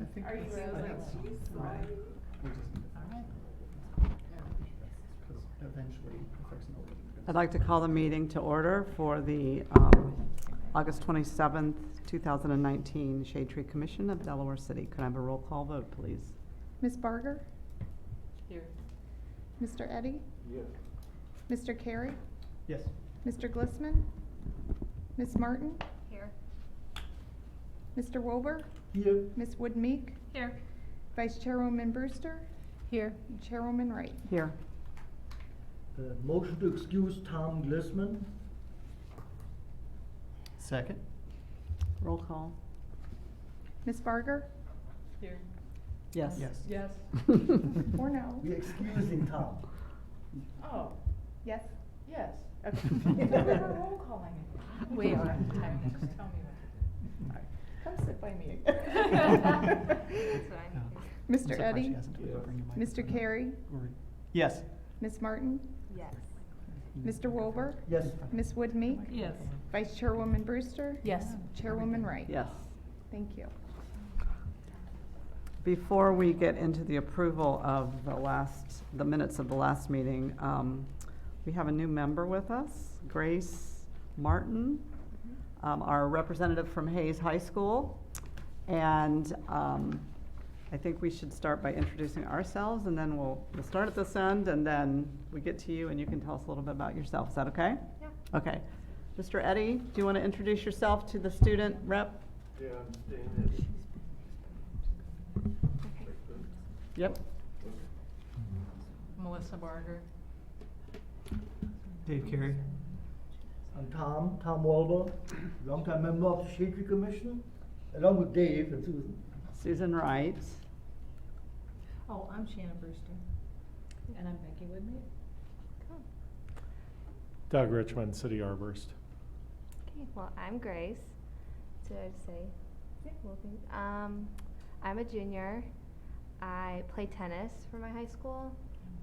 Are you really like, she's right. sorry? We just need to Alright. because eventually the folks know what we're I'd like to call the meeting to order for the August 27th, 2019 Shade Tree Commission of Delaware City. Could I have a roll call vote, please? Ms. Barger? Here. Mr. Eddy? Yes. Mr. Carey? Yes. Mr. Glissman? Ms. Martin? Here. Mr. Wilbur? Here. Ms. Wood-Meek? Here. Vice Chairwoman Brewster? Here. And Chairwoman Wright. Here. Motion to excuse Tom Glissman. Second? Roll call. Ms. Barger? Here. Yes. Yes. Yes. Or no? We're excusing Tom. Oh, Yes? yes. Okay. We were roll calling it. We are. Just tell me what to do. Come sit by me again. That's fine. I'm Mr. surprised Eddy? she hasn't told you to bring your Mr. microphone. Carey? Yes. Ms. Martin? Yes. Mr. Wilbur? Yes. Ms. Wood-Meek? Yes. Vice Chairwoman Brewster? Yes. Chairwoman Wright. Yes. Thank you. Before we get into the approval of the minutes of the last meeting, we have a new member with us, Grace Martin, our representative from Hayes High School. And I think we should start by introducing ourselves, and then we'll start at this end, and then we get to you, and you can tell us a little bit about yourself. Is that okay? Yeah. Okay. Mr. Eddy, do you want to introduce yourself to the student rep? Yeah, I'm staying Yep. Melissa Barger. Dave Carey. I'm Tom Wilbur, longtime member of the Shade Tree Commission, along with Dave and Susan. Susan Wright. Oh, I'm Shannon Brewster. And I'm Becky Woodmead. Doug Richmond, City Arborist. Okay, well, I'm Grace. Did I just say? I'm a junior. I play tennis for my high school,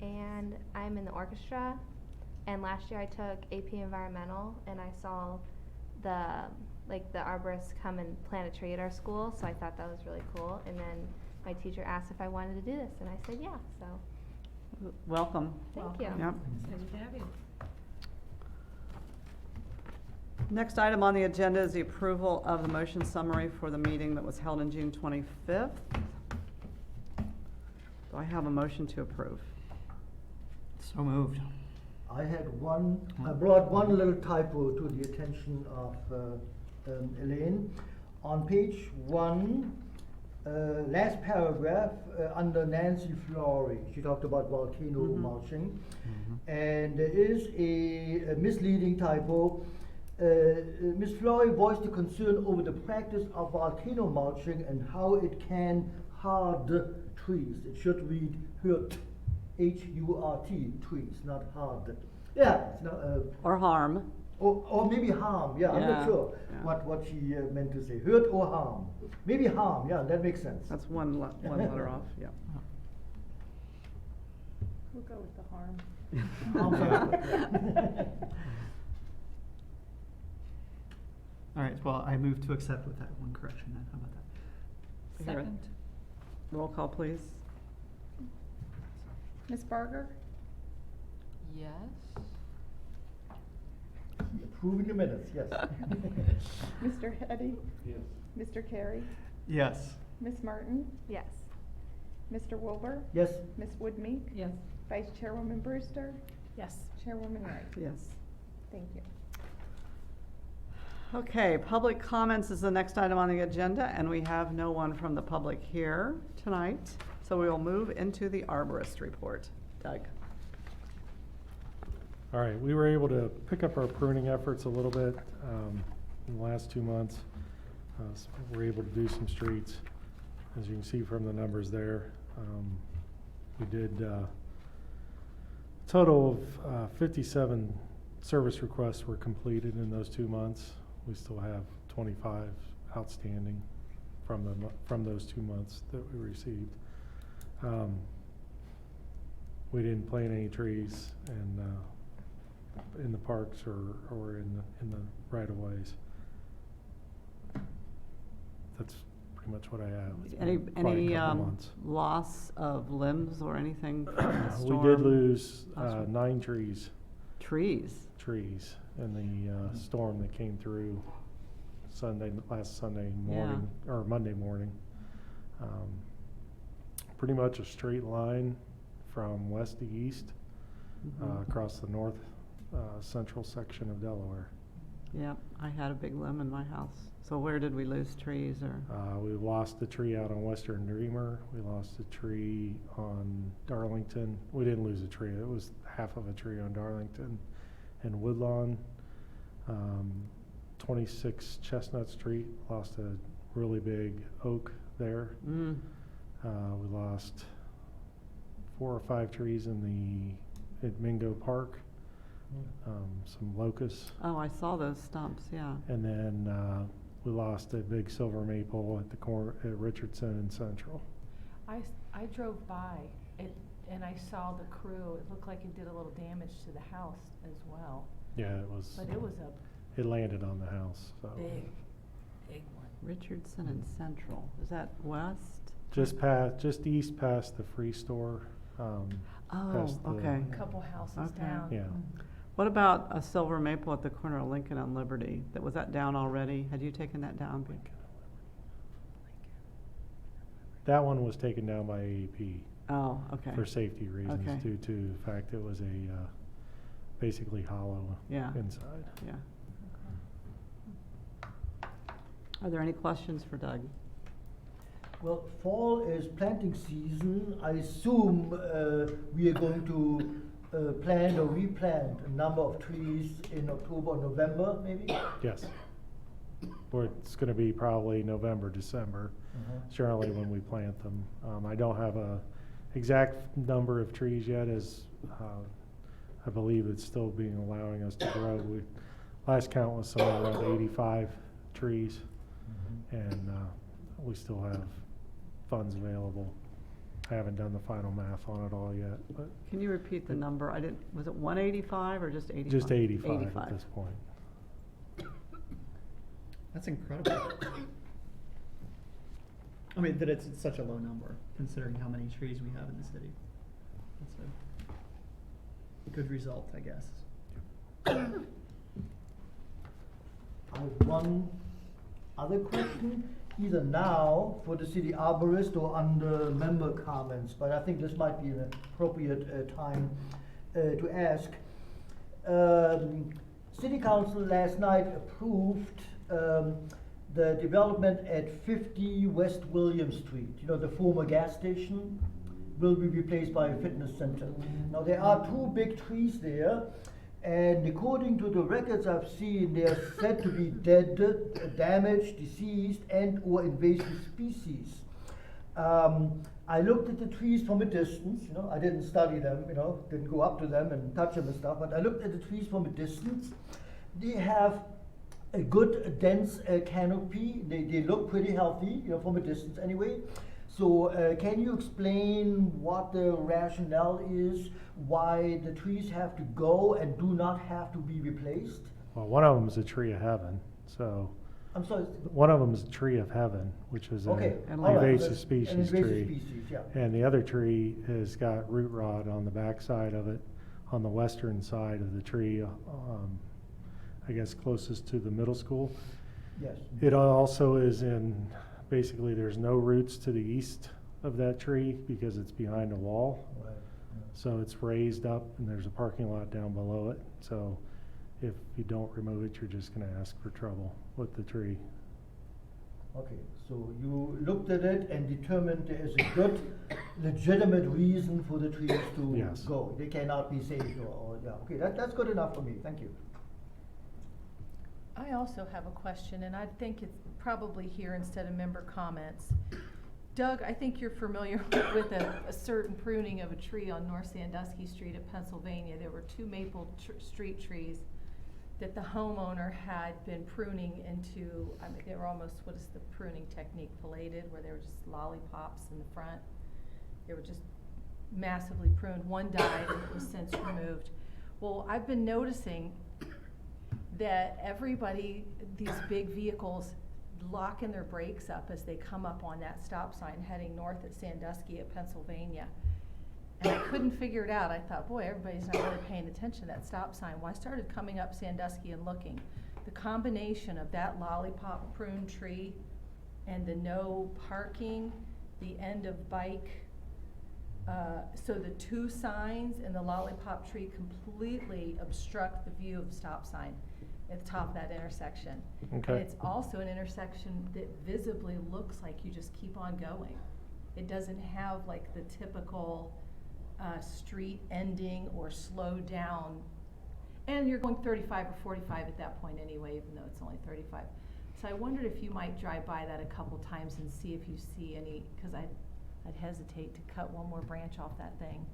and I'm in the orchestra. And last year I took AP Environmental, and I saw the arborists come and plant a tree at our school, so I thought that was really cool. And then my teacher asked if I wanted to do this, and I said yeah, so Welcome. thank you. Yep. Nice to have you. Next item on the agenda is the approval of the motion summary for the meeting that was held on June 25th. Do I have a motion to approve? So moved. I brought one little typo to the attention of Elaine. On page 1, last paragraph, under Nancy Flory, she talked about volcano mulching. And there is a misleading typo. Ms. Flory voiced a concern over the practice of volcano mulching and how it can hurt trees. It should read hurt, H-U-R-T, trees, not hard. Yeah, it's not, Or harm? or maybe harm, yeah, I'm Yeah, not sure yeah. what she meant to say. Hurt or harm. Maybe harm, yeah, that makes sense. That's one letter off, yeah. We'll go with the harm. Harm. All right, well, I move to accept with that one correction then. How about that? Second. Roll call, please. Ms. Barger? Yes. Approving the minutes, yes. Mr. Eddy? Yes. Mr. Carey? Yes. Ms. Martin? Yes. Mr. Wilbur? Yes. Ms. Wood-Meek? Yes. Vice Chairwoman Brewster? Yes. Chairwoman Wright. Yes. Thank you. Okay, public comments is the next item on the agenda, and we have no one from the public here tonight. So we will move into the Arborist Report. Doug. All right, we were able to pick up our pruning efforts a little bit in the last 2 months. So we're able to do some streets, as you can see from the numbers there. We did a total of 57 service requests were completed in those 2 months. We still have 25 outstanding from those 2 months that we received. We didn't plant any trees in the parks or in the right of ways. That's pretty pretty much what I have. It's Any, been quite a any, couple months. loss of limbs or anything from the We storm? did lose, Last one. 9 trees Trees. in the, storm that came through last Sunday Yeah. morning, or Monday morning. Pretty much a straight line from west to east, Mhm. across the north, central section of Delaware. Yep, I had a big limb in my house. So where did we lose trees or? We lost a tree out on Western Dreamer. We lost a tree on Darlington. We didn't lose a tree. It was half of a tree on Darlington and Woodlawn. 26 Chestnut Street, lost a really big oak there. We lost 4 or 5 trees at Mingo Park. Some locusts. Oh, I saw those stumps, yeah. And then we lost a big silver maple at the corner at Richardson and Central. I drove by it and I saw the crew. It looked like it did a little damage to the house as well. Yeah, it was. But it was a It landed on the house. So big one. Richardson and Central, is that west? just east past the Free Store. Oh, past the- okay. A couple houses Okay. down. Yeah. What about a silver maple at the corner of Lincoln and Liberty? Was that down already? Had you taken that down? That one was taken down by AEP Oh, okay. for safety reasons Okay. due to the fact it was a basically hollow Yeah. inside. Yeah. Are there any questions for Doug? Well, fall is planting season. I assume we are going to plant or replant a number of trees in October or November, maybe? Yes. Or it's going to be probably November, December, generally when we plant them. I don't have a exact number of trees yet, as I believe it's still being allowing us to grow. Last count was somewhere around 85 trees, and we still have funds available. I haven't done the final math on it all yet, but Can you repeat the number? Was it 185 or just 85? just 85 at this point. That's incredible. I mean, that it's such a low number, considering how many trees we have in the city. That's a good result, I guess. I have one other question, either now for the city arborist or under member comments, but I think this might be an appropriate time to ask. City Council last night approved the development at 50 West William Street. You know, the former gas station will be replaced by a fitness center. Now, there are 2 big trees there, and according to the records I've seen, they are said to be dead, damaged, deceased, and or invasive species. I looked at the trees from a distance, you know, I didn't study them, you know, didn't go up to them and touch them and stuff, but I looked at the trees from a distance. They have a good dense canopy. They look pretty healthy, you know, from a distance anyway. So can you explain what the rationale is, why the trees have to go and do not have to be replaced? Well, one of them is a tree of heaven, so I'm sorry. one of them is a tree of heaven, which is Okay, an all right, invasive that's species an invasive tree. species, yeah. And the other tree has got root rot on the backside of it, on the western side of the tree, I guess closest to the middle school. Yes. It also is basically there's no roots to the east of that tree because it's behind a wall. Right, So it's raised up and there's a parking lot down below it. So if you don't remove it, you're just gonna ask for trouble with the tree. Okay, so you looked at it and determined there is a good, legitimate reason for the trees to Yes. go. They cannot be saved or yeah, okay, that's good enough for me, thank you. I also have a question, and I think it's probably here instead of member comments. Doug, I think you're familiar with a certain pruning of a tree on North Sandusky Street at Pennsylvania. There were 2 maple street trees that the homeowner had been pruning into, I mean, they were almost, what is the pruning technique, filleted, where they were just lollipops in the front. They were just massively pruned. One died and it was since removed. Well, I've been noticing that everybody, these big vehicles locking their brakes up as they come up on that stop sign heading north at Sandusky at Pennsylvania. And I couldn't figure it out. I thought, boy, everybody's not really paying attention to that stop sign. Well, I started coming up Sandusky and looking. The combination of that lollipop prune tree and the no parking, the end of bike, so the two signs and the lollipop tree completely obstruct the view of the stop sign at the top of that intersection. Okay. And it's also an intersection that visibly looks like you just keep on going. It doesn't have like the typical street ending or slow down. And you're going 35 or 45 at that point anyway, even though it's only 35. So I wondered if you might drive by that a couple times and see if you see any, because I'd hesitate to cut one more branch off that thing,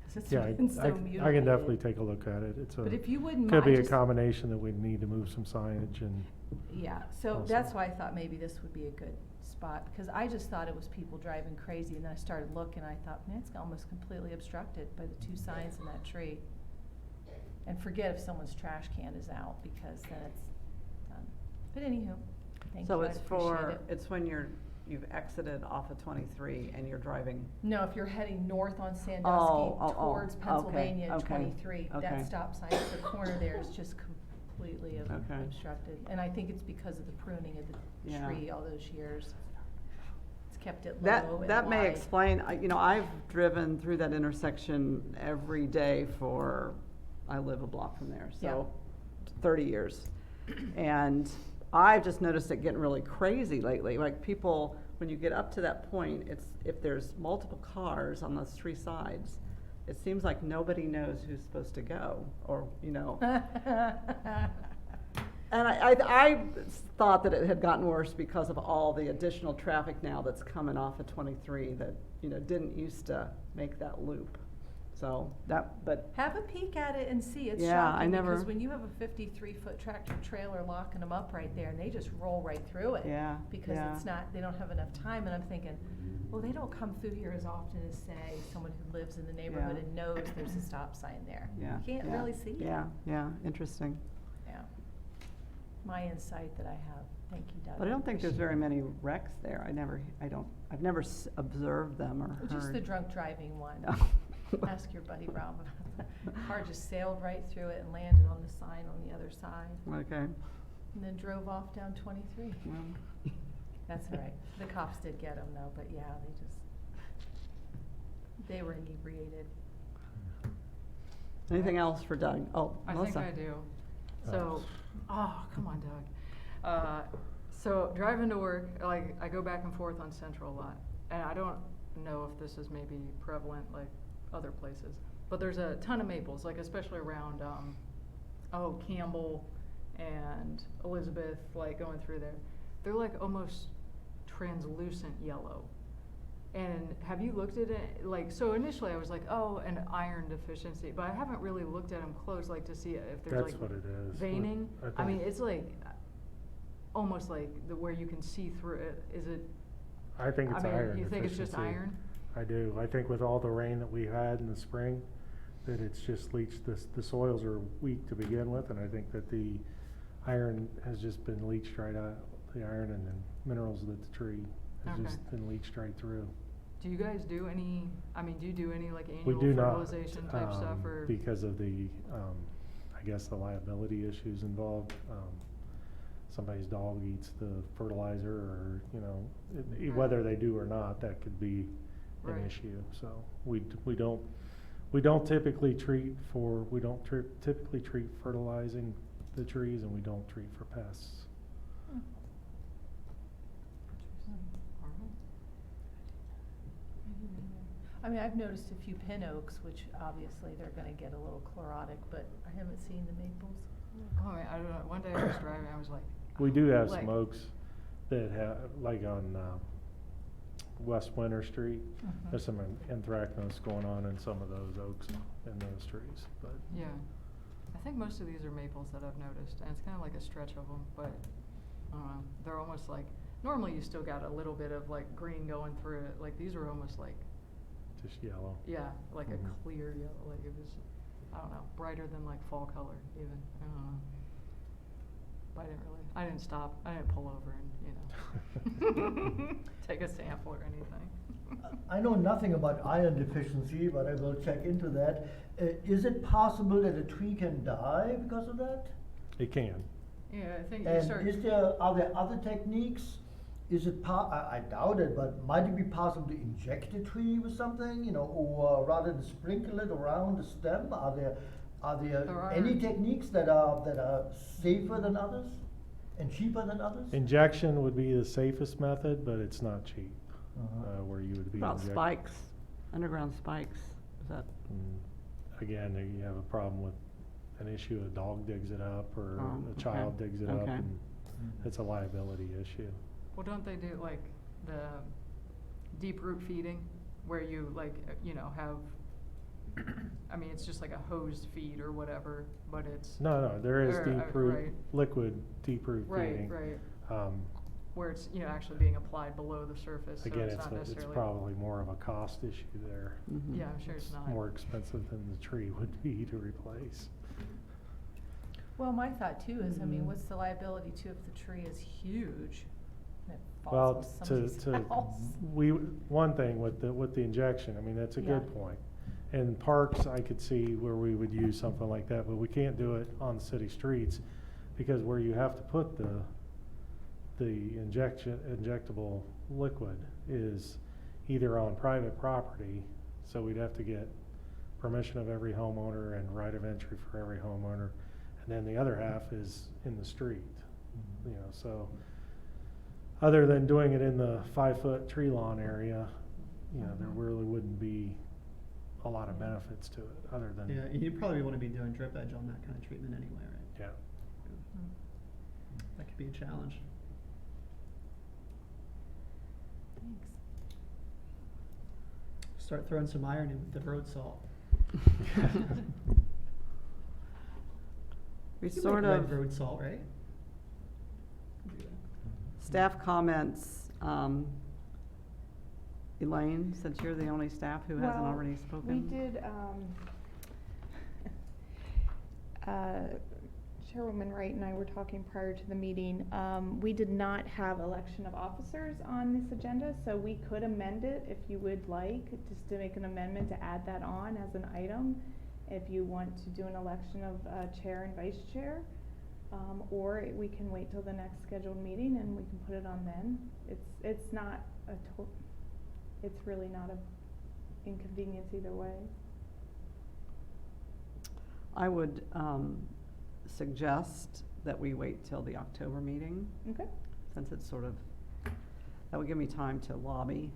because it's Yeah, been so I mutilated. can definitely take a look at it. It's a, But if you wouldn't could mind be a just- combination that we'd need to move some signage and, Yeah, so Also. that's why I thought maybe this would be a good spot, because I just thought it was people driving crazy, and then I started looking, and I thought, man, it's almost completely obstructed by the two signs and that tree. And forget if someone's trash can is out, because then it's done. But anywho, thank you, So I'd it's appreciate it. it's when you've exited off of 23 and you're driving, No, if you're heading north on Sandusky oh, towards okay, Pennsylvania at okay, 23, okay. that stop sign at the corner there is just completely Okay. obstructed. And I think it's because of the pruning of the Yeah. tree all those years. It's kept it low that, and that may wide. explain, you know, I've driven through that intersection every day I live a block from there, so 30 years. And I've just noticed it getting really crazy lately, like people, when you get up to that point, if there's multiple cars on those three sides, it seems like nobody knows who's supposed to go, or, you know. And I thought that it had gotten worse because of all the additional traffic now that's coming off of 23 that, you know, didn't used to make that loop. So but Have a peek at it and see, it's Yeah, I shocking, never- because when you have a 53-foot tractor trailer locking them up right there, and they just roll right through it. Yeah, Because yeah. it's not, they don't have enough time, and I'm thinking, well, they don't come through here as often as, say, someone who lives in the neighborhood Yeah. and knows there's a stop sign there. yeah. You can't yeah, really see it. Yeah, interesting. Yeah. My insight that I have. Thank you, Doug. But I don't think there's very appreciate many wrecks there. I've never observed them or it. heard. Just the drunk driving one. Oh. Ask your buddy Rob about that. The car just sailed right through it and landed on the sign on the other side, Okay, and then drove off down 23. well, That's all right. The cops did get him though, but yeah, they were inebriated. anything else for Doug? Oh, I Melissa. think I do. So, oh, come on, Doug. So driving to work, like, I go back and forth on Central a lot, and I don't know if this is maybe prevalent like other places, but there's a ton of maples, like especially around, Campbell and Elizabeth, like going through there. They're like almost translucent yellow. And have you looked at it? Like, so initially I was like, oh, an iron deficiency, but I haven't really looked at them close, like to see if there's that's like what it is. veining. I mean, think- it's like almost like where you can see through it. Is it? I think it's I mean, iron you think it's just deficiency. iron? I do. I think with all the rain that we had in the spring, that it's just leached, the soils are weak to begin with, and I think that the iron has just been leached right out, the iron and the minerals that the tree has Okay. just been leached right through. Do you guys do any? I mean, do you do any like We annual do not, fertilization type stuff, or? because of the, I guess the liability issues involved. Somebody's dog eats the fertilizer, or, you know, Right. whether they do or not, that could be an Right. issue. So we don't typically treat typically treat fertilizing the trees, and we don't treat for pests. All right. I mean, I've noticed a few pin oaks, which obviously they're gonna get a little chlorotic, but I haven't seen the maples. Oh, I don't know. One day I was driving, I was like. We do have like- some oaks that have, like on West Winter Street, Mhm. there's some anthracnose going on in some of those oaks and those trees, but. Yeah, I think most of these are maples that I've noticed, and it's kind of like a stretch of them, but they're almost like, normally you still got a little bit of like green going through it, like these were almost like, Just yellow. yeah, like Mhm. a clear yellow, like it was, I don't know, brighter than like fall color even, I don't know. but I didn't stop, I didn't pull over and, you know, take a sample or anything. I know nothing about iron deficiency, but I will check into that. Is it possible that a tree can die because of that? It can. Yeah, I think you And start. are there other techniques? Is it I doubt it, but might it be possible to inject a tree with something, you know, or rather than sprinkle it around the stem? Are there There are. any techniques that are safer than others and cheaper than others? Injection would be the safest method, but it's not cheap, Uh-huh. where you would be About injecting. spikes, underground spikes, is that, Again, you have a problem with an issue, a dog digs it up, or Oh, a child okay. digs it up, Okay. and it's a liability issue. Well, don't they do like the deep root feeding, where you like, you know, have, I mean, it's just like a hose feed or whatever, but it's. No, there is Or, deep root, right. liquid deep root Right, feeding. right, Um, where it's, you know, actually being applied below the surface, so Again, it's it's not necessarily. probably more of a cost issue there. mhm. Yeah, I'm sure it's not. More expensive than the tree would be to replace. Well, my thought too is, I mean, Mhm. what's the liability too if the tree is huge and it Well, falls on somebody's house? one thing with the injection, I mean, that's a good Yeah. point. In parks, I could see where we would use something like that, but we can't do it on the city streets, because where you have to put the injectable liquid is either on private property, so we'd have to get permission of every homeowner and right of entry for every homeowner, and then the other half is in the street, you know, so other than doing it in the 5-foot tree lawn area, you know, there really wouldn't be a lot of benefits to it, other than, Yeah, you probably wanna be doing drip edge on that kind of treatment anyway, right? yeah. That could be a challenge. Thanks. Start throwing some iron in with the road salt. We You sort make red of, road salt, right? Do that. staff comments, Elaine, since you're the only staff who hasn't Well, already spoken. We did, Chairwoman Wright and I were talking prior to the meeting. We did not have election of officers on this agenda, so we could amend it if you would like, just to make an amendment to add that on as an item. If you want to do an election of chair and vice chair, or we can wait till the next scheduled meeting and we can put it on then. It's not a it's really not a inconvenience either way. I would, suggest that we wait till the October meeting, Okay. since it's sort of, that would give me time to lobby.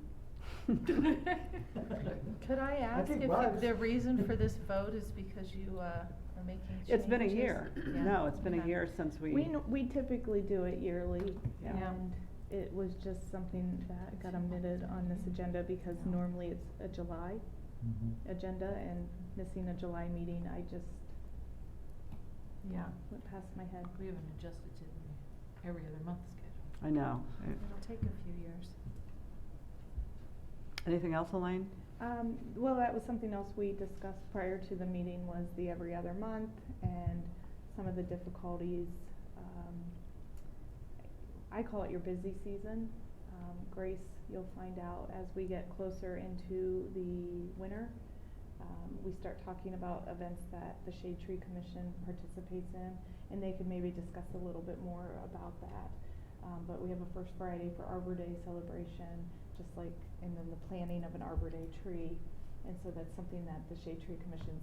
Could I ask think if Rob's- the reason for this vote is because you are making changes? It's been a year. Yeah. No, it's been a Okay. year since We typically do it yearly, Yeah. and it was just something that got omitted on this agenda because normally it's a July agenda, and missing a July meeting, I just Yeah, went past my head. We haven't adjusted to the every other month schedule. I know. it'll take a few years. Anything else, Elaine? Well, that was something else we discussed prior to the meeting, was the every other month and some of the difficulties. I call it your busy season. Grace, you'll find out as we get closer into the winter, we start talking about events that the Shade Tree Commission participates in, and they could maybe discuss a little bit more about that. But we have a First Friday for Arbor Day celebration, just like, and then the planting of an Arbor Day tree. And so that's something that the Shade Tree Commission's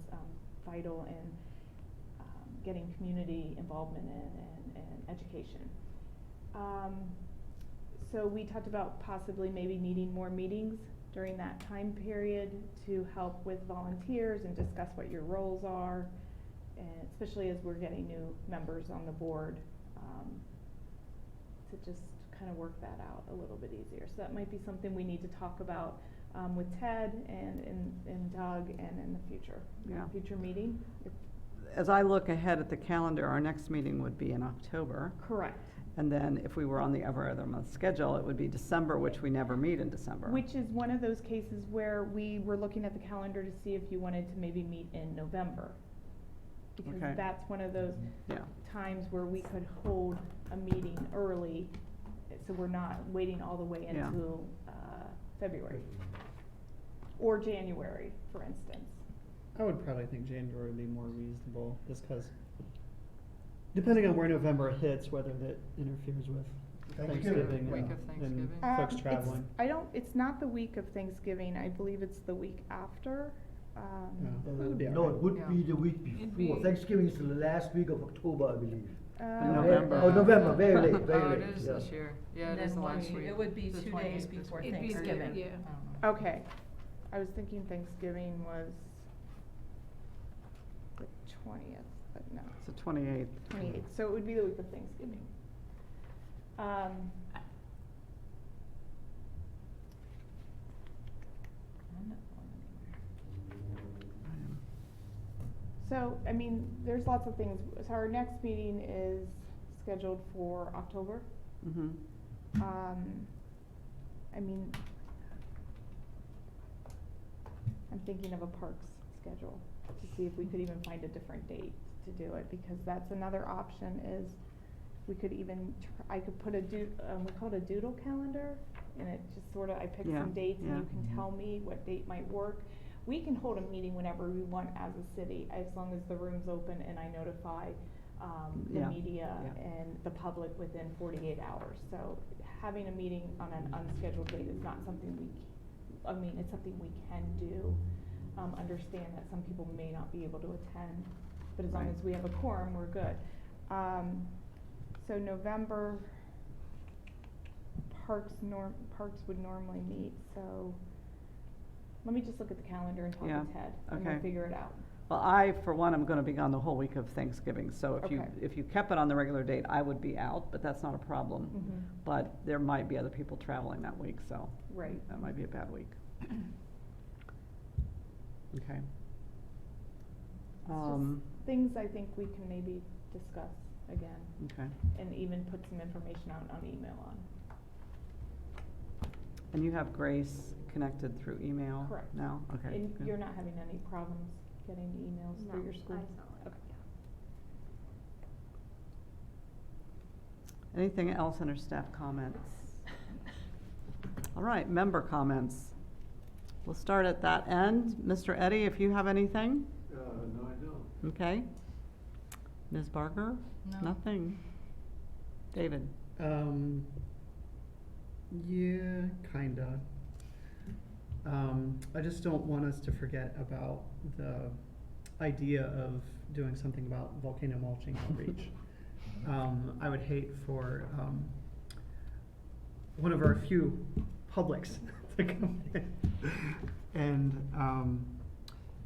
vital in getting community involvement in and education. So we talked about possibly maybe needing more meetings during that time period to help with volunteers and discuss what your roles are, and especially as we're getting new members on the board, to just kind of work that out a little bit easier. So that might be something we need to talk about with Ted and Doug, and in the future, Yeah. future meeting. As I look ahead at the calendar, our next meeting would be in October. Correct. And then if we were on the every other month schedule, it would be December, which we never meet in December. Which is one of those cases where we were looking at the calendar to see if you wanted to maybe meet in November. Because Okay. that's one of those Yeah, times where we could hold a meeting early, so we're not waiting all the way Yeah. into, February. Or January, for instance. I would probably think January would be more reasonable, just because, depending on where November hits, whether that interferes with Thanksgiving Week of and Thanksgiving? folks traveling. It's not the week of Thanksgiving, I believe it's the week after. That would be No, alright. it would Yeah. be the week It'd before. be- Thanksgiving is the last week of October, I believe. November. Oh, November, very late, Oh, very it late. is yeah. this year. Yeah, And it is then the one last week- week. it would be The 2 days 28th this before week. It'd be the- Thanksgiving. Yeah. I don't know. Okay, I was thinking Thanksgiving was the 20th, but no, it's the 28th. 28th, so it would be the week of Thanksgiving. I'm not going anywhere. So, I mean, there's lots of things, so our next meeting is scheduled for October. Mm-hmm. I mean, I'm thinking of a parks schedule to see if we could even find a different date to do it, because that's another option is we could even, I could put we call it a doodle calendar, and it just sort of, I pick Yeah, some dates and you yeah. can tell me what date might work. We can hold a meeting whenever we want as a city, as long as the room's open and I notify, the Yeah, media yeah. and the public within 48 hours. So having a meeting on an unscheduled date is not something it's something we can do. Understand that some people may not be able to attend, but as long Right. as we have a quorum, we're good. So November, parks would normally meet, so let me just look at the calendar and talk Yeah, to Ted, and we'll okay. figure it out. Well, I, for one, am gonna be gone the whole week of Thanksgiving, so Okay. if you kept it on the regular date, I would be out, but that's not a problem. Mhm. But there might be other people traveling that week, so. Right. That might be a bad week. Okay. It's just things I think we can maybe discuss again, Okay. and even put some information out on email on. And you have Grace connected through email Correct. now? Okay. And good. you're not having any problems getting the emails through your school? Okay. Anything else under staff comments? All right, member comments. We'll start at that end. Mr. Eddy, if you have anything? No, I don't. Okay. Ms. Barker? No. Nothing. David? Yeah, kinda. I just don't want us to forget about the idea of doing something about volcano mulching outreach. I would hate for, one of our few publics to come in and,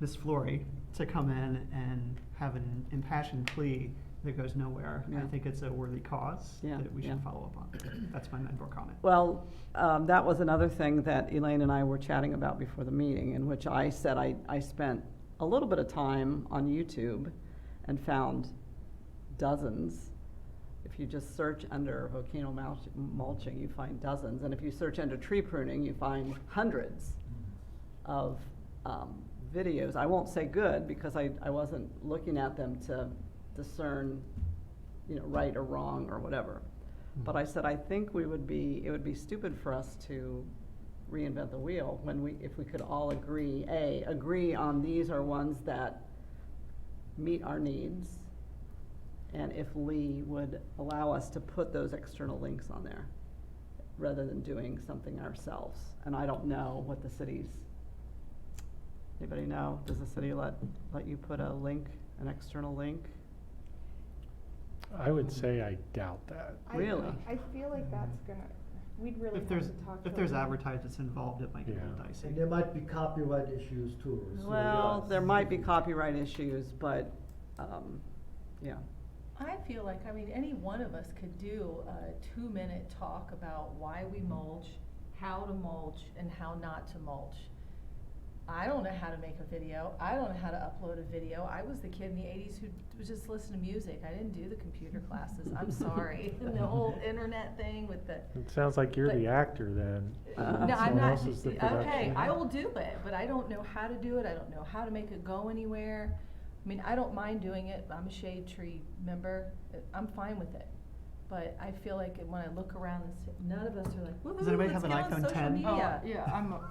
Ms. Flory to come in and have an impassioned plea that goes nowhere. I Yeah. think it's a worthy cause Yeah, that we yeah. should follow up on. That's my member comment. Well, that was another thing that Elaine and I were chatting about before the meeting, in which I said I spent a little bit of time on YouTube and found dozens. If you just search under volcano mulching, you find dozens, and if you search under tree pruning, you find hundreds of videos. I won't say good, because I wasn't looking at them to discern, right or wrong or whatever. But I said, I think it would be stupid for us to reinvent the wheel if we could all agree on these are ones that meet our needs, and if Lee would allow us to put those external links on there, rather than doing something ourselves. And I don't know what the anybody know? Does the city let you put a link, an external link? I would say I doubt that. Really? I feel like that's we'd really If have to talk to. if there's them. advertisements involved, it might get a little Yeah. dicey. And there might be copyright issues too. so Well, yeah. there might be copyright issues, but, yeah. I feel like, any one of us could do a 2-minute talk about why we mulch, how to mulch, and how not to mulch. I don't know how to make a video. I don't know how to upload a video. I was the kid in the 80s who would just listen to music. I didn't do the computer classes. I'm sorry. And the whole internet thing with the. It sounds like you're But- the actor then. No, Someone I'm not. else is the Okay, production. I will do it, but I don't know how to do it. I don't know how to make it go anywhere. I mean, I don't mind doing it, I'm a shade tree member, I'm fine with it. But I feel like when I look around, none of us are like, woohoo, Does anybody let's have get an on iPhone social 10? media. Oh, yeah,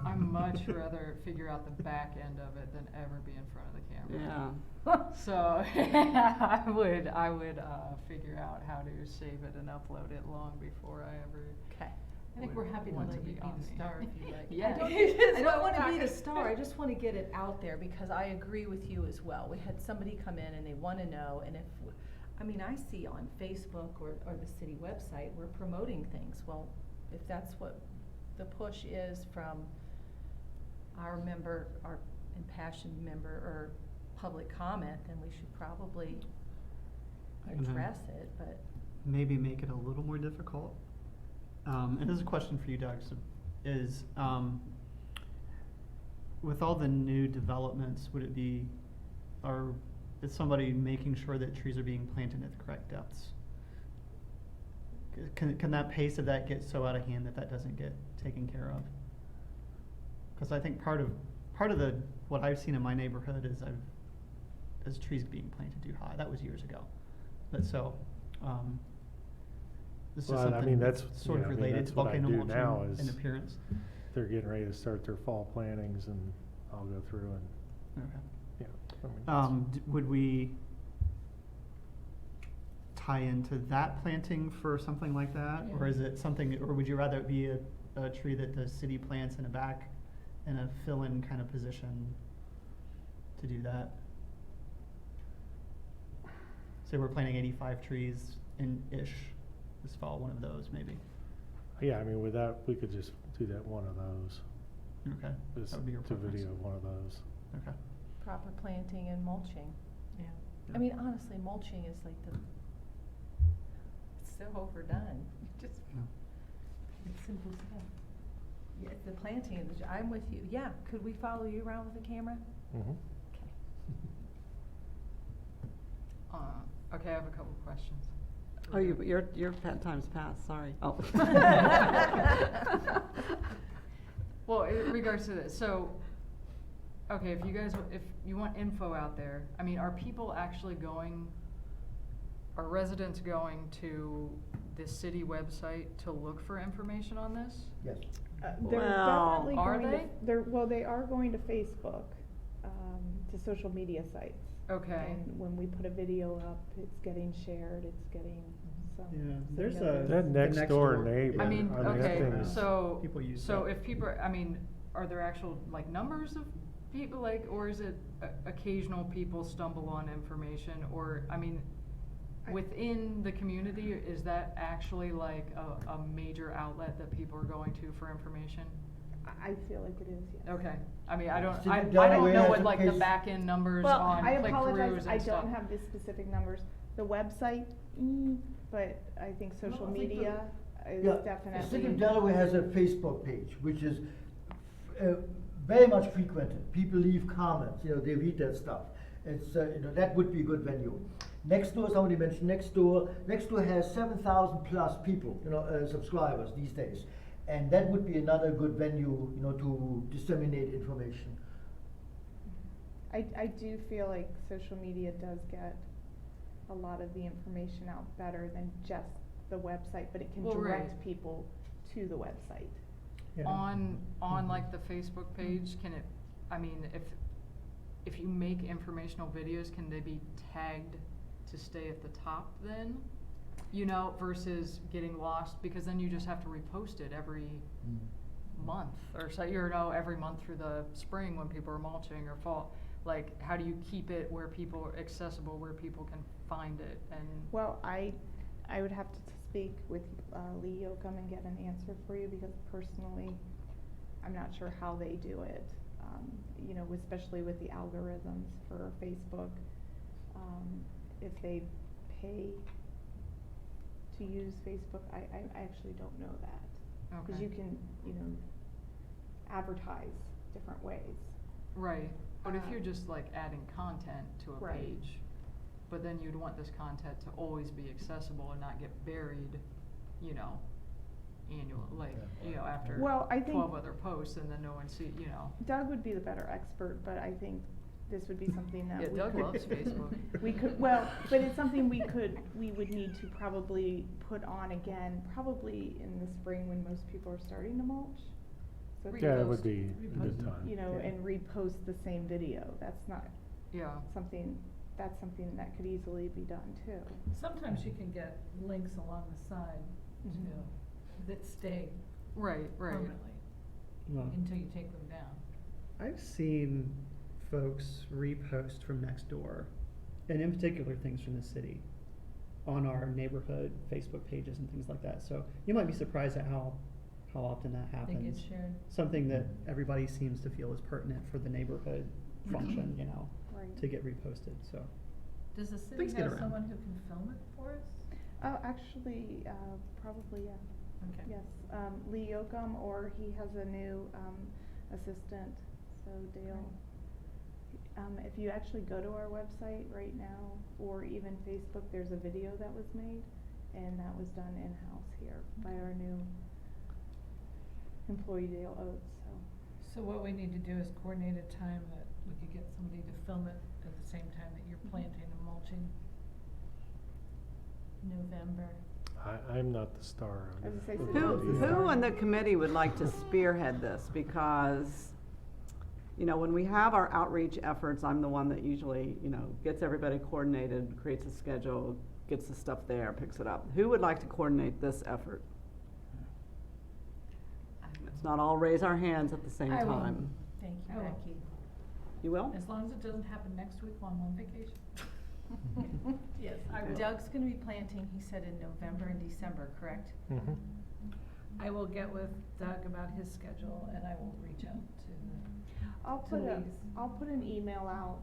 I'm much rather figure out the back end of it than ever be in front of the camera. Yeah. So, I would figure out how to save it and upload it long before I ever. Okay. I think would we're happy to want let you be be on the me. star if you like. Yeah. I don't wanna be the star, I just wanna get it out there, because I agree with you as well. We had somebody come in and they wanna know, and I mean, I see on Facebook or the city website, we're promoting things. Well, if that's what the push is from our member, our impassioned member, or public comment, then we should probably I'm gonna address it, but. Maybe make it a little more difficult. And this is a question for you, Doug, is, with all the new developments, would it be, is somebody making sure that trees are being planted at the correct depths? Can that pace of that get so out of hand that that doesn't get taken care of? Because I think part of what I've seen in my neighborhood is trees being planted too high. That was years ago. But so, this is Well, I something mean, that's that's- sort yeah, of I mean, related that's to what I volcano do now mulching is- and appearance. They're getting ready to start their fall plantings, and I'll go through and, Okay. yeah. I mean, that's- Would we tie into that planting for something like that? Or is it something, or would you rather it be a tree that the city plants in the back in a fill-in kind of position to do that? Say we're planting 85 trees in-ish this fall, one of those maybe. Yeah, I mean, with that, we could just do that one of those, Okay, just that would be your to preference. video one of those. Okay. Proper planting and mulching. Yeah. I mean, honestly, mulching is like it's so overdone. Just, It's simple stuff. yeah, the planting, I'm with you. Yeah, could we follow you around with the camera? Mm-hmm. Okay, I have a couple questions. Oh, your time's passed, sorry. Oh. Well, in regards to this, so, okay, if you want info out there, I mean, are residents going to the city website to look for information on this? Yes. They're Well, definitely are going they? they are going to Facebook, to social media sites. Okay. And when we put a video up, it's getting shared, it's getting some. Yeah, some there's other- a- That the next door Nextdoor- neighbor. I mean, that okay, thing is- so, People use so that. if people, I mean, are there actual, like, numbers of people, like, or is it occasional people stumble on information, or, I mean, within the community, is that actually like a major outlet that people are going to for information? I feel like it is, yes. Okay, I mean, I don't City of know Delaware what has a like the case- back end numbers Well, on I click-throughs apologize, and I stuff. don't have the specific numbers. The website, but I think social I think media is Yeah, definitely. the city of Delaware has a Facebook page, which is very much frequented. People leave comments, they read that stuff. It's, that would be a good venue. Nextdoor, somebody mentioned Nextdoor. Nextdoor has 7,000 plus people, subscribers these days. And that would be another good venue, to disseminate information. I do feel like social media does get a lot of the information out better than just the website, but it can Well, direct right. people to the website. Yeah. On like the Facebook page, can it, I mean, if you make informational videos, can they be tagged to stay at the top then? Versus getting lost, because then you just have to repost it every month, or so, every month through the spring when people are mulching, or fall. Like, how do you keep it where people are accessible, where people can find it, and? Well, I would have to speak with Lee Yoakum and get an answer for you, because personally, I'm not sure how they do it. Especially with the algorithms for Facebook, if they pay to use Facebook, I actually don't know that. Because Okay. you can, advertise different ways. Right, but if you're just like adding content to a Right. page, but then you'd want this content to always be accessible and not get buried, after Well, I think 12 other posts and then no one see, Doug would be the better expert, but I think this would be something that Yeah, we Doug could. loves Facebook. We could, well, but it's something we would need to probably put on again, probably in the spring when most people are starting to mulch. So if Yeah, it you- would be a good time. You know, Yeah. and repost the same video, that's not Yeah. something, that's something that could easily be done too. Sometimes you can get links along the side Mhm. too, that stay Right, right. permanently Well, until you take them down. I've seen folks repost from next door, and in particular things from the city, on our neighborhood Facebook pages and things like that. So you might be surprised at how often that They happens. get shared. Something that everybody seems to feel is pertinent for the neighborhood function, you know, Right. to get reposted, so. Does the city Things get have around. someone who can film it for us? Oh, actually, probably, yeah. Okay. Yes, Lee Yoakum, or he has a new, assistant, so Dale. If you actually go to our website right now, or even Facebook, there's a video that was made, and that was done in-house here by our new employee Dale Oates, so. So what we need to do is coordinate a time that we could get somebody to film it at the same time that you're planting and mulching. November. I'm not the star. I was gonna say, so Who on the committee would like to spearhead this? Because, you know, when we have our outreach efforts, I'm the one that usually, you know, gets everybody coordinated, creates a schedule, gets the stuff there, picks it up. Who would like to coordinate this effort? Let's not all raise our hands at the same I will. time. Thank you, I will. Becky. You will? As long as it doesn't happen next week while I'm on vacation. Yes, I will. Doug's gonna be planting, he said, in November and December, correct? Mhm. I will get with Doug about his schedule and I will reach out to I'll to put Lee's. I'll put an email out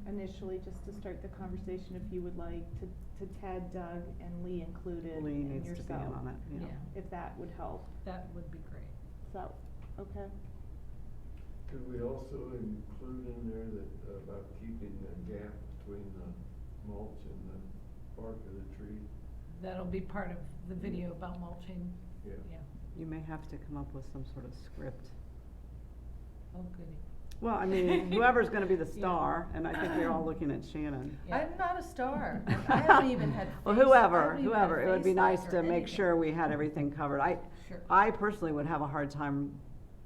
initially, just to start the conversation, if you would like, to Ted, Doug, and Lee included, Lee and needs to be in yourself, on it, yeah. if that would help. That would be great. So, okay. Could we also include in there that, about keeping the gap between the mulch and the bark of the tree? That'll be part of the video about mulching. Yeah. Yeah. You may have to come up with some sort of script. Oh, goody. Well, I mean, whoever's gonna be the star, and I think we're all looking at Shannon. Yeah. I'm not a star. I haven't even had Well, face- I whoever, haven't even had it would be face nice off to or make anything. sure we had everything covered. Sure. I personally would have a hard time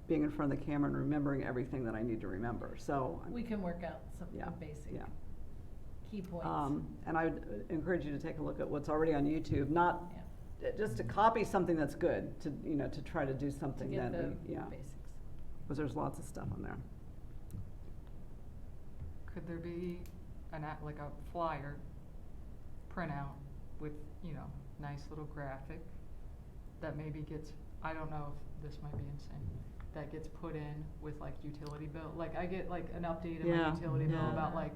being in front of the camera and remembering everything that I need to remember, so. We can work out some Yeah, basic yeah. key points. And I would encourage you to take a look at what's already on YouTube, not Yeah. just to copy something that's good, to, you know, to try to do To something get that, the yeah, basics. because there's lots of stuff on there. Could there be like a flyer printout with, you know, nice little graphic that maybe gets, I don't know if this might be insane, that gets put in with like utility bill, like I get like an update in my Yeah, utility bill yeah. about like,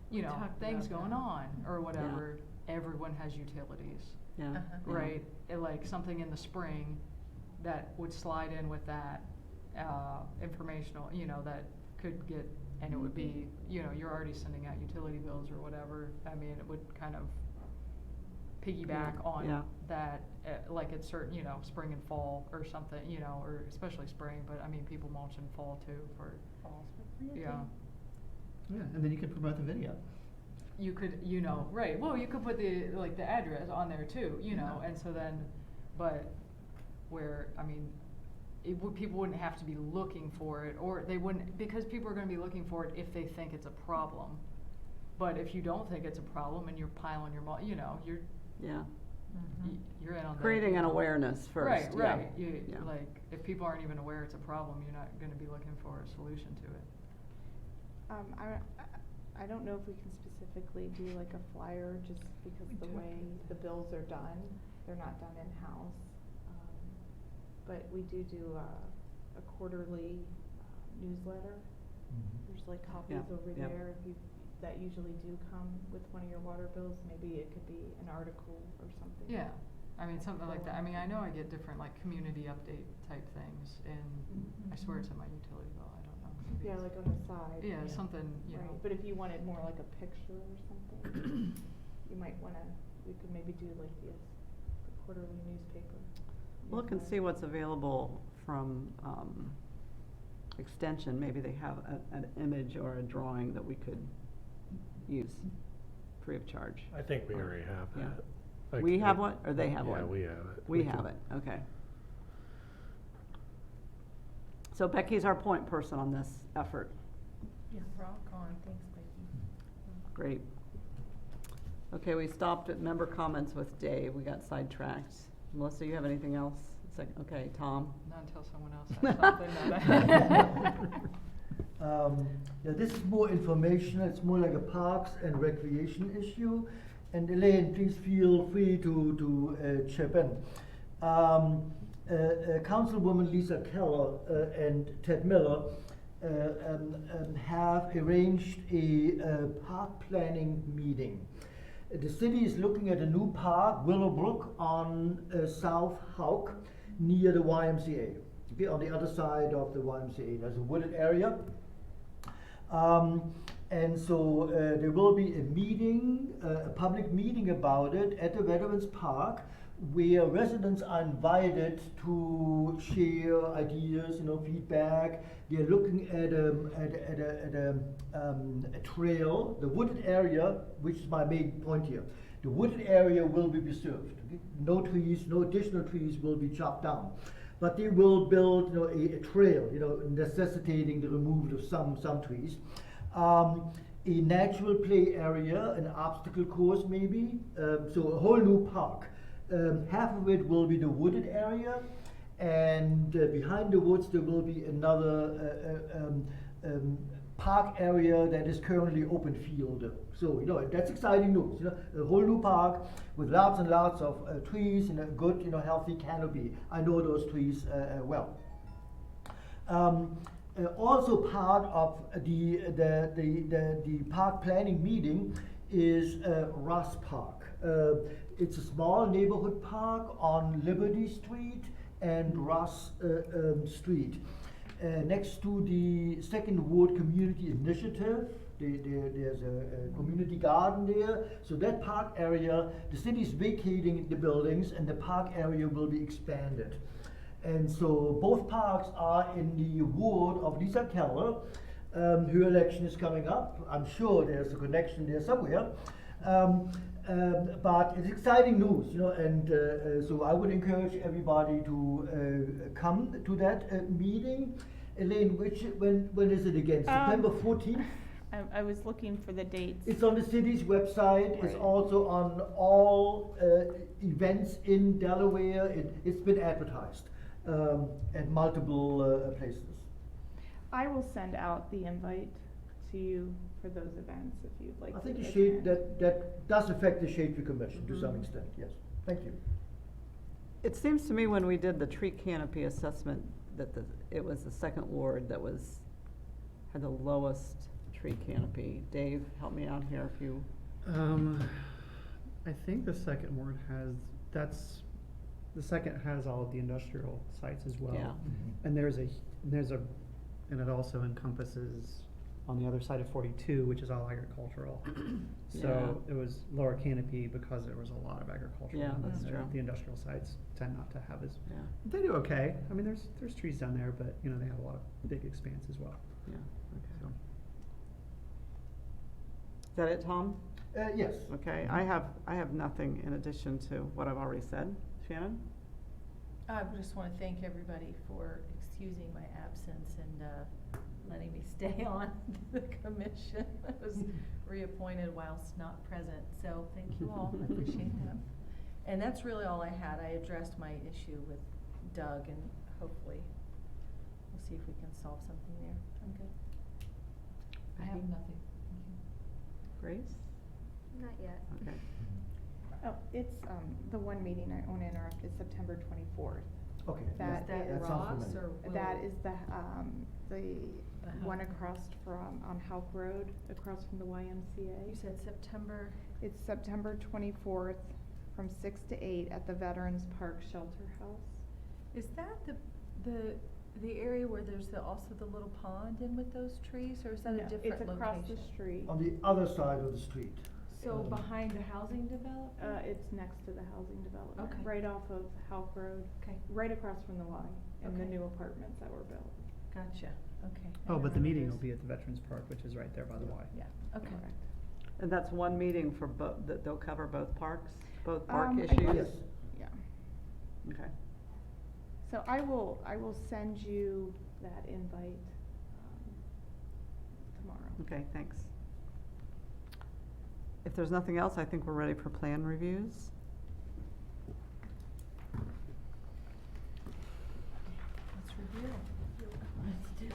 you We know, talked things about going that. on or whatever. Everyone has utilities, Yeah. Uh-huh. yeah. right? Like something in the spring that would slide in with that, informational, you know, that could get, and it would be, you know, you're already sending out utility bills or whatever. I mean, it would kind of piggyback Yeah, on yeah. that, like it's certain, you know, spring and fall or something, you know, or especially spring, but I mean, people mulch in fall too for, yeah. Yeah, and then you could promote the video. You could, you know, right, well, you could put the, like, the address on there too, you know, Yeah. and so then, but where, I mean, people wouldn't have to be looking for it, or they wouldn't, because people are gonna be looking for it if they think it's a problem. But if you don't think it's a problem and you're piling your you know, Yeah, you're in on the. creating an awareness first, yeah. Right, you, Yeah. like, if people aren't even aware it's a problem, you're not gonna be looking for a solution to it. I don't know if we can specifically do like a flyer, just because We the do. way the bills are done, they're not done in-house. But we do a quarterly newsletter. There's like copies Yeah, over yeah. there, if you, that usually do come with one of your water bills, maybe it could be an article or something. Yeah, I mean, something like that. I mean, I know I get different, like, community update type things, and I swear it's in my utility bill, I don't know. maybe Yeah, it's- like on the side. Yeah, something, you know. Right, but if you wanted more like a picture or something, you might wanna, we could maybe do like the quarterly newspaper. Look and see what's available from, extension, maybe they have an image or a drawing that we could use free of charge. I think we already have Yeah. that. Like, We have one, or they have one? Yeah, we have it. We can- have it, okay. So Becky's our point person on this effort. Yeah, rock on, thanks, Becky. Great. Okay, we stopped at member comments with Dave. We got sidetracked. Melissa, you have anything else? Okay, Tom? Not until someone else has something that Yeah, this is more informational, it's more like a parks and recreation issue. And Elaine, please feel free to chip in. Councilwoman Lisa Keller and Ted Miller have arranged a park planning meeting. The city is looking at a new park, Willowbrook, on South Houck, near the YMCA. Okay, on the other side of the YMCA, there's a wooded area. And so there will be a meeting, a public meeting about it at the Veterans Park, where residents are invited to share ideas, feedback. They're looking at a trail, the wooded area, which is my main point here. The wooded area will be preserved. Okay? No trees, no additional trees will be chopped down. But they will build, a trail, necessitating the removal of some trees. A natural play area, an obstacle course maybe, so a whole new park. Half of it will be the wooded area, and behind the woods there will be another park area that is currently open field. So, that's exciting news, a whole new park with lots and lots of trees and a good, healthy canopy. I know those trees well. Also part of the park planning meeting is Ross Park. It's a small neighborhood park on Liberty Street and Ross Street. Next to the Second Ward Community Initiative, there's a community garden there. So that park area, the city is vacating the buildings and the park area will be expanded. And so both parks are in the ward of Lisa Keller. Her election is coming up. I'm sure there's a connection there somewhere. But it's exciting news, and so I would encourage everybody to come to that meeting. Elaine, when is it again? September 14th? I was looking for the dates. It's on the city's website. It's Right. also on all events in Delaware. It's been advertised at multiple places. I will send out the invite to you for those events if you'd like I to think the attend. shade, that does affect the Shade Tree Commission to some extent, yes. Thank you. It seems to me when we did the tree canopy assessment that it was the Second Ward that had the lowest tree canopy. Dave, help me out here if you. I think the Second Ward the second has all of the industrial sites as well. Yeah. And and it also encompasses on the other side of 42, which is all agricultural. So it was lower canopy because there was a lot of agricultural. Yeah, and that's true. The industrial sites tend not to have as, Yeah. they do okay. I mean, there's trees down there, but they have a lot of big expanse as well. Yeah, okay. So. Is that it, Tom? Yes. Okay, I have nothing in addition to what I've already said. Shannon? I just want to thank everybody for excusing my absence and letting me stay on the commission. I was reappointed whilst not present, so thank you all. I appreciate that. And that's really all I had. I addressed my issue with Doug, and hopefully we'll see if we can solve something there. I'm good. I have nothing. Grace? Not yet. Okay. Oh, it's, the one meeting I want to interrupt is September 24th. Okay. That Is that is- sounds Ross familiar. or That Willow? is the one Houck. across on Houck Road, across from the YMCA. You said September. It's September 24th from 6 to 8 at the Veterans Park Shelter House. Is that the area where there's also the little pond in with those trees, or is that a No, different it's location? across the street. On the other side of the street. So behind the housing development? It's next to the housing development, Okay. right off of Houck Road, Okay, right across from the Y, and the Okay. new apartments that were built. gotcha. Okay. Oh, but the Never meeting mind. will be at the Veterans Park, which is right there by the Y. Yeah, okay. Correct. And that's one meeting for both, that they'll cover both parks, both park I issues? guess- Yes. Yeah. Okay. So I will send you that invite, tomorrow. Okay, thanks. If there's nothing else, I think we're ready for plan reviews. Let's review. Let's do it.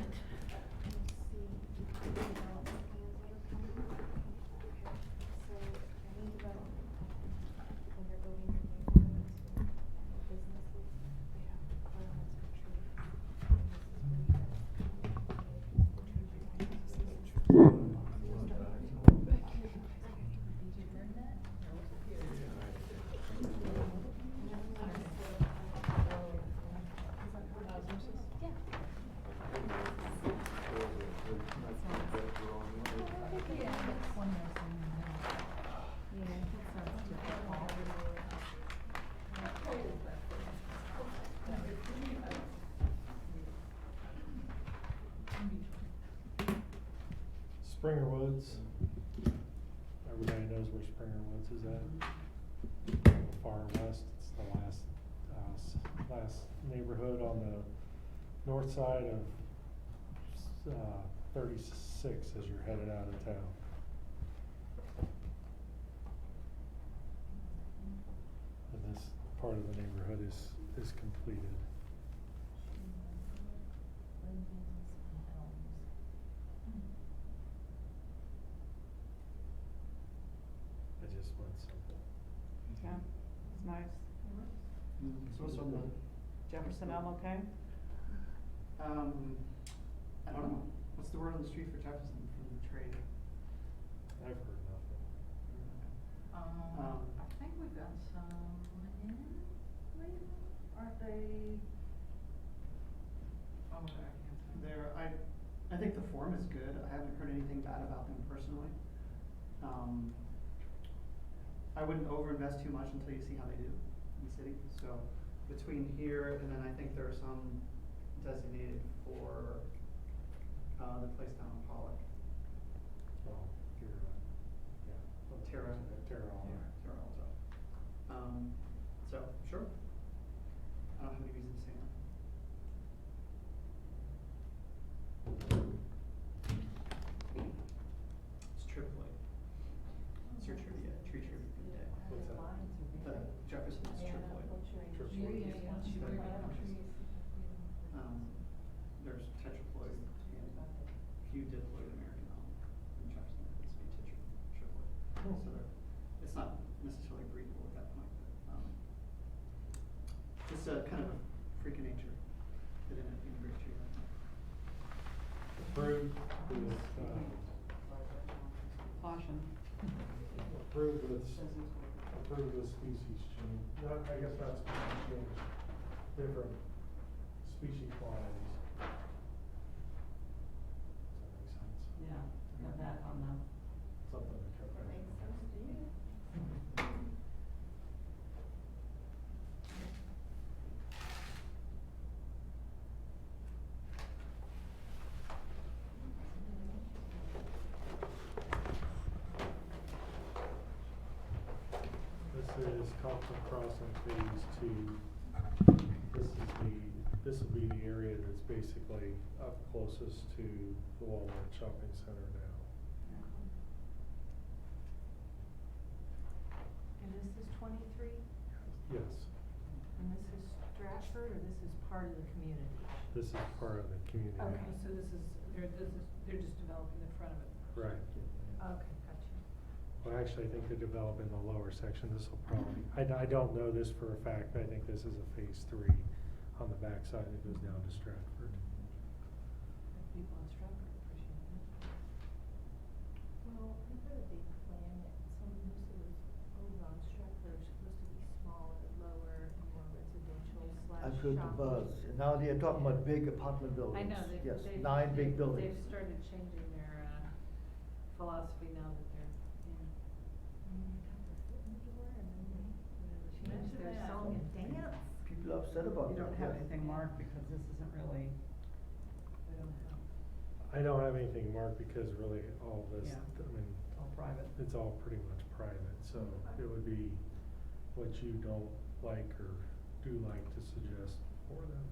Springer Woods. Everybody knows where Springer Woods is at. The far west, it's the last house, last neighborhood on the north side of 36 as you're headed out of town. And this part of the neighborhood is completed. I just went simple. Yeah, it's nice. So it's on the, Jefferson Elm, okay? I don't know, what's the word on the street for Jefferson from the trade? I've heard nothing. I think we've got some in lately, aren't they? Oh, I can't think. There, I think the form is good, I haven't heard anything bad about them personally. I wouldn't overinvest too much until you see how they do in the city, so between here and then I think there are some designated for, the place down in Pollock. Oh, you're, yeah. Terra. Terra. Yeah, Terra also. So, sure. I don't have any reason to say no. It's triplet. It's your trivia, tree trivia for the day. What's that? The Jefferson is triplet. Triplet. There's tetraploid and diploid American elm in Jefferson, it's be triplet. So it's not necessarily breedable at that point, but, just a kind of a freak of nature that ended up being a great tree. Approved with, Caution. approved with species change, not, I guess not species change, different species quantities. Does that make sense? Yeah, got that on the. Something to cover. This is Kaufman Crossing Phase 2. This will be the area that's basically up closest to the Walmart Shopping Center now. And this is 23, Yes, and this is Stratford, or this is part of the community? this is part of the community. Okay, so they're just developing the front of it. Right. Okay, gotcha. Well, actually, I think they're developing the lower section. This will probably, I don't know this for a fact, but I think this is a Phase 3 on the backside that goes down to Stratford. People in Stratford appreciate that. Well, I heard a big plan that most of those over on Stratford are supposed to be smaller, lower, and more residential slash I've heard the shopping. buzz, and now they are talking about big apartment buildings. I know, Yes, they've. 9 big buildings. They've started changing their, philosophy now that they're, She mentioned their song and dance. People are upset about You that, don't have yes. anything marked because this isn't really, they don't have. I don't have anything marked because really all of this, Yeah. I mean, It's all private. it's all pretty much private, so it would be what you don't like or do like to suggest for them.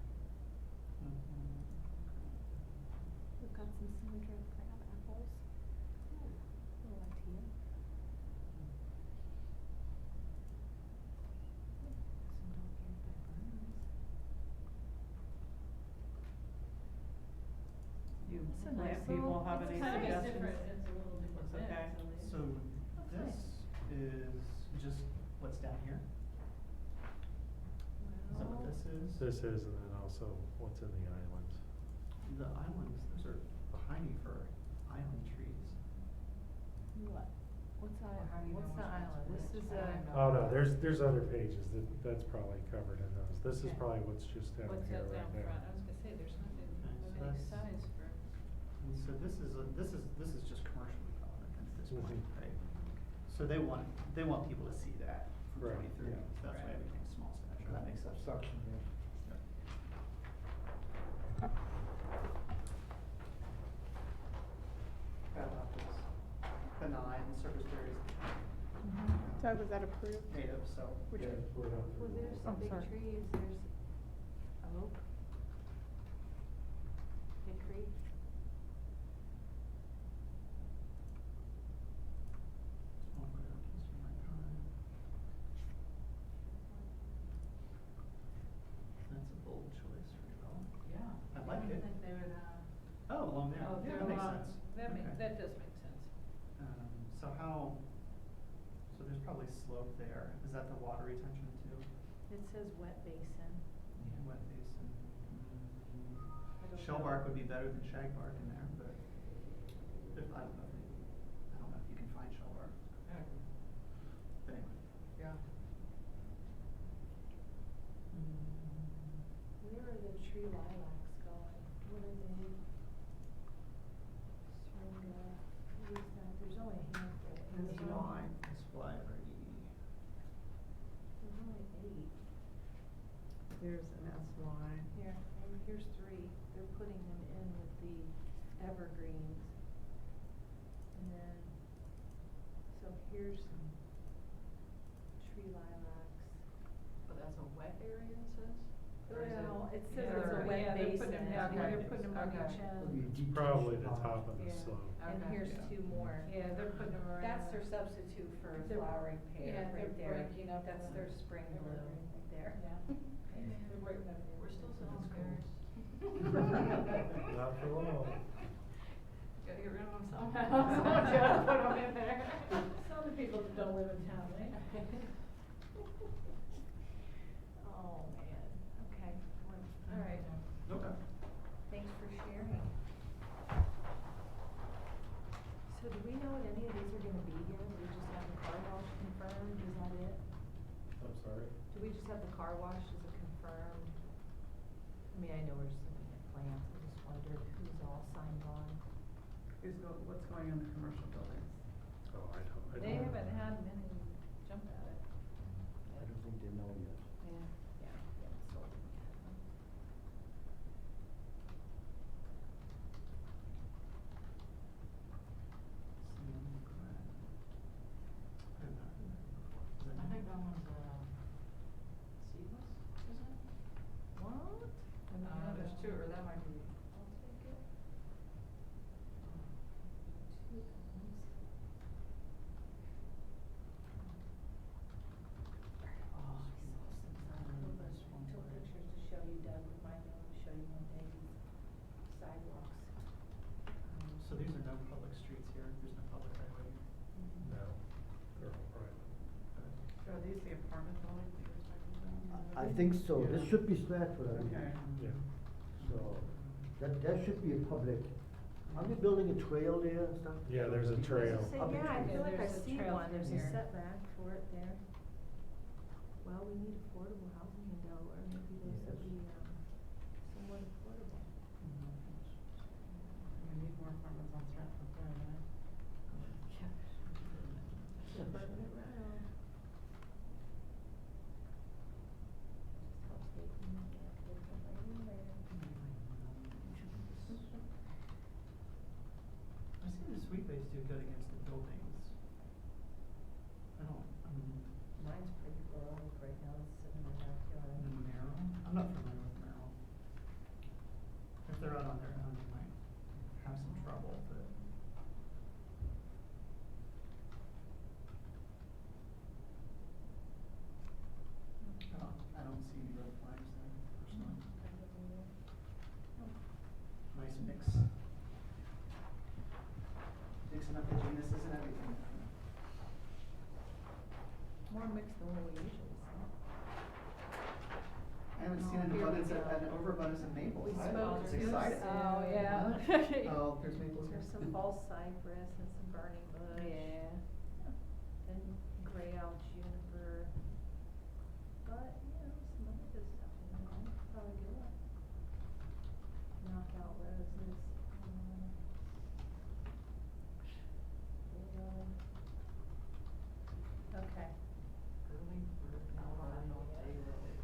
We've got some snow-dried crab apples. A little idea. Some dog-eared peppers. You It's a nice plant people little- have It's any kind of suggestions? different, it's a little different It's okay. mix, So this is just what's down here? Is that what this is? This is, and then also what's in the islands. The islands, those are behind me for island trees. What? What's Well, how do you what's know the which one's island? This which? is I a. don't know. Oh, no, there's other pages, that's probably covered in those. This is Okay. probably what's just down What's here that right down now. front? I was gonna say, there's nothing Okay, so of any that's- size for. And so this is just commercial development at this point, Mhm. right? So they want people to see that from Right, 2030, yeah. so that's why Right. everything's small stature, that makes sense. Suction, yeah. Crab apples, benign, surface berries, Doug, was that approved? native, so. Which Yeah, one? we're not Well, through there's all some of big them. trees, there's oak, hickory. Small cookies for my time. That's a bold choice for development. Yeah. I like it. think they would, Oh, along there, oh, yeah, they're that makes along- sense. Okay. that does make sense. So how, so there's probably slope there, is that the water retention too? It says wet basin. Wet basin. I don't Shell know. bark would be better than shag bark in there, but if, I don't know if you can find shell bark. Yeah. But anyway. Yeah. Where are the tree lilacs going? What are they? Syringa, what is that? There's only a handful. That's why, that's why I already. There's only 8. Here's an SY. Here, here's 3. They're putting them in with the evergreens. And then, so here's some tree lilacs. But that's a wet area, it says? Or is Well, it yeah, says it's a or- wet yeah, they're basin. putting them down here, they're putting them on Okay. each end. Would be It's detached probably the pond. top of the Yeah. slope. And Okay. here's Yeah. 2 more. Yeah, they're putting them around. That's their substitute for a They're- flowering pear yeah, they're right there. breaking up That's the their spring bloom evergreen. right there. Yeah. They're breaking up the- We're still selling That's cool. pears. Not for long. Gotta get rid of them somehow, someone's gotta put them in there. Some of the people that don't live in town, eh? Oh, man, okay, all right, Okay. thanks for sharing. So do we know what any of these are gonna be yet? Do we just have the car wash confirmed, is that it? I'm sorry? Do we just have the car wash as a confirmed? I mean, I know we're just looking at plans, I just wondered who's all signed on. What's going on in the commercial buildings? Oh, I don't. They haven't had many jump at it. I don't think they know yet. Yeah, yeah, yeah, sold them yet. I think that one's, seedless, isn't it? What? There's 2, or that might be. I'll take it. 2 items. Oh, I saw some, took pictures to show you, Doug, with my note, to show you one day, these sidewalks. So these are no public streets here, there's no public right away here? No, they're all private. So are these the apartment buildings that you're talking about? I think so, this Yeah. should be Stratford, I Okay. believe. Yeah. So, that should be a public, are we building a trail there and stuff? Yeah, there's a trail. Say, Public yeah, I trees. feel like I There's a see trail one, through there's a here. setback for it there. Well, we need affordable housing in Delaware, maybe those would be, somewhat affordable. We need more apartments on Stratford Road, right? Suburban Row. Just helps making it differently in there. sweet bays do good against the buildings. I mean, Mine's pretty low right now, it's sitting in the backyard. Merrill, I'm not familiar with Merrill. If they're out on their own, they might have some trouble, but. I don't see any red flags there personally. Nice mix. Mixing up the genuses and everything. More mixed than what we usually see. I haven't seen an abundance of, an overabundance of maples. We I smoked was two. excited. Oh, yeah. What? Oh, there's maples here. There's some false cypress and some burning bush. Yeah. And gray owl juniper. But, you know, some other good stuff in there, probably good. Knockout roses. Okay. Early bird albino daylily.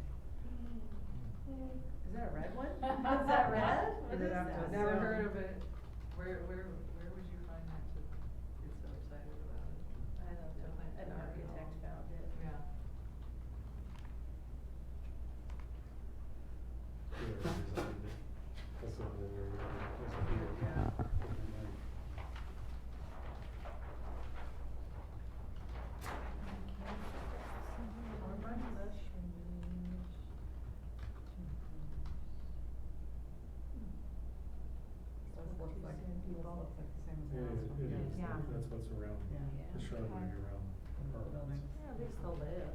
Is that a red one? Is that red? What Is is it after that? a Never heard of it. Where would you find that to get so excited about it? I don't know, an architect found it. Yeah. That's the one where Yeah. Yeah. That's what's around, Yeah. the shrubbery around the apartments. Yeah, at least they'll live.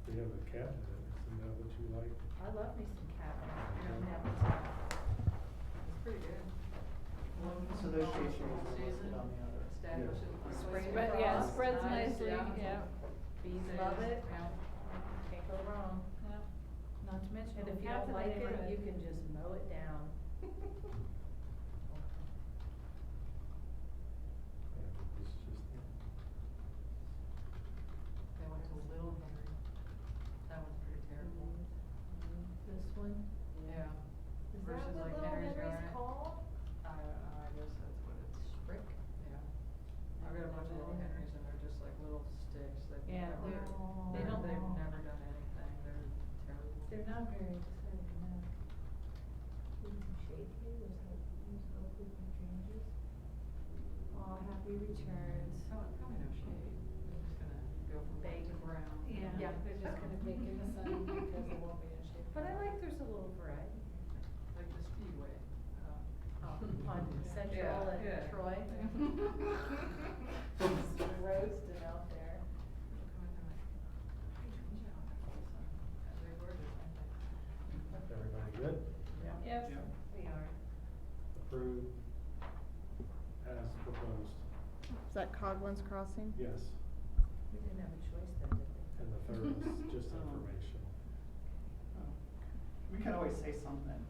We have a cabinet, isn't that what you like? I love me some cabinets, you don't have to. It's pretty good. So those shade trees are listed on the other. Establishes. Spray Spread- across, spreads nice, nicely, yeah. Bees love it, Yeah. can't go wrong. Not to mention. And if you half don't of the like it, neighborhood. you can just mow it down. Yeah, it's just, That one's a little Henry. That one's pretty terrible. This one? Yeah. Is that Versus what like Little Henry's Henry's Garden. called? I don't know, I guess that's what it's. Sprick? Yeah. I've got a bunch of little Henrys and they're just like little sticks that Yeah, never, they don't- they've never done anything, they're terrible. They're not very exciting, no. Need some shade here, there's no, Oakley hydrangeas. Aw, happy returns. Probably no shade, they're just gonna go from white to brown. Yeah, They're just gonna bake in the sun because there won't be any shade. But I like there's a little variety. Like the Speedway. On Central Yeah, and yeah. Troy. Just roasting out there. They're gorgeous, aren't they? everybody good? Yes, Yeah. we are. Approved as proposed, Is that Coglin's Crossing? yes. We didn't have a choice then, did we? And the third is just information. We can always say something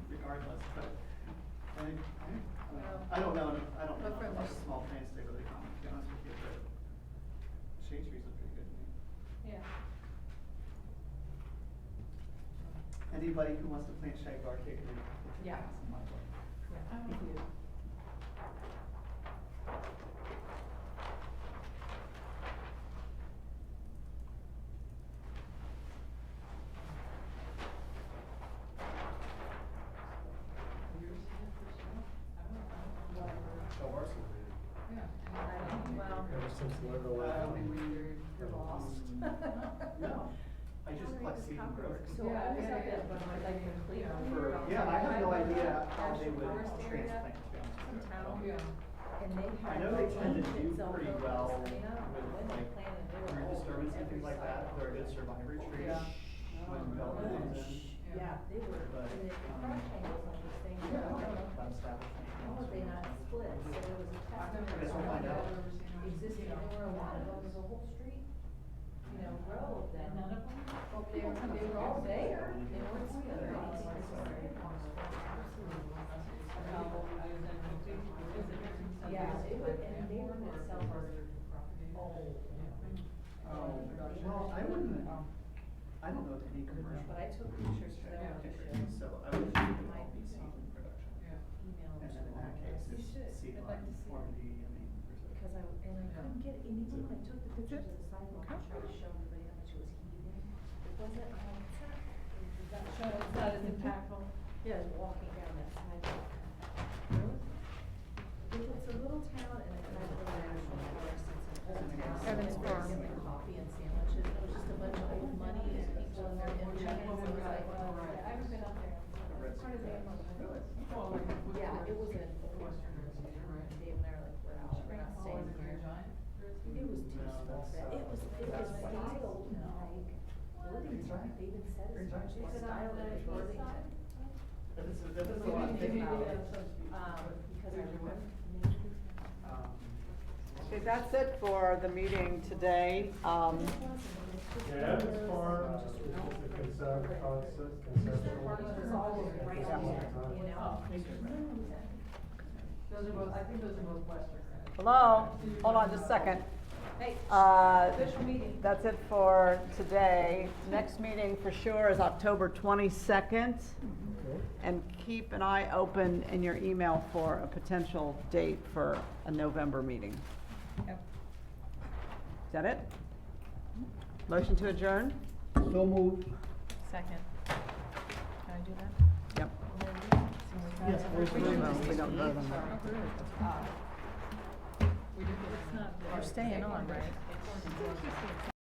regardless, but I don't know But enough from about the- small plants to really comment, to be honest with you, but shade trees look pretty good to me. Yeah. Anybody who wants to plant shagbark hickory, Yeah. pass in my book. Yeah. Thank you. Yours is it for sale? I don't know. Oh, ours will be, Yeah. Well, ever since Linda left. you're lost. No, I just collect seed and grow. So I was up at, like in Cleveland. Yeah, and I have no idea how they National would Forest area, transplant, to be honest some with you. town. Yeah. And they I had. know they tend to rotated do itself pretty over well this thing. I don't know with when they like planted, they were root all disturbance and every things like that, side. they're a good survivor tree. Yeah. When development comes in. Yeah, they were, But, and the crotch angles on these things, I Yeah, don't know. about establishment. How would they not split? So it was a I've testament. guess we'll find out. Existing, there were a lot of them, there's a whole street, you know, row of them. None of them? Well, they were all there, they weren't split. Yeah, it would, and they were itself was old. Oh, well, I don't know of any commercial. But I took pictures for them on the show. So I would think it might be seed in production. Yeah. Email pictures of the sidewalk and try to show everybody how much it was heaving. It wasn't, it's not, it's not as impactful. Yeah, as walking down that sidewalk. It's a little town and it's not really national forest, it's an old town. Evans Farm. They get coffee and sandwiches, it was just a bunch of old money and people in their engines, it was like, I haven't been up there. It's part of the animal. Yeah, it was an old, Dave and I were like, we're not staying here. It was too small, it was styled like Worthington, they even said it's much more styled than Worthington. Because I remember. Okay, that's it for the meeting today. Yeah, Evans Farm is the conceptual. Those are both, I think those are both Western. Hello, hold on just a second. Hey, Official meeting. That's it for today. Next meeting for sure is October 22nd. And keep an eye open in your email for a potential date for a November meeting. Yep. Is that it? Motion to adjourn? So moved. Second. Can I do that? Yep. Yes, where's the email? We don't vote on that. You're staying on, right?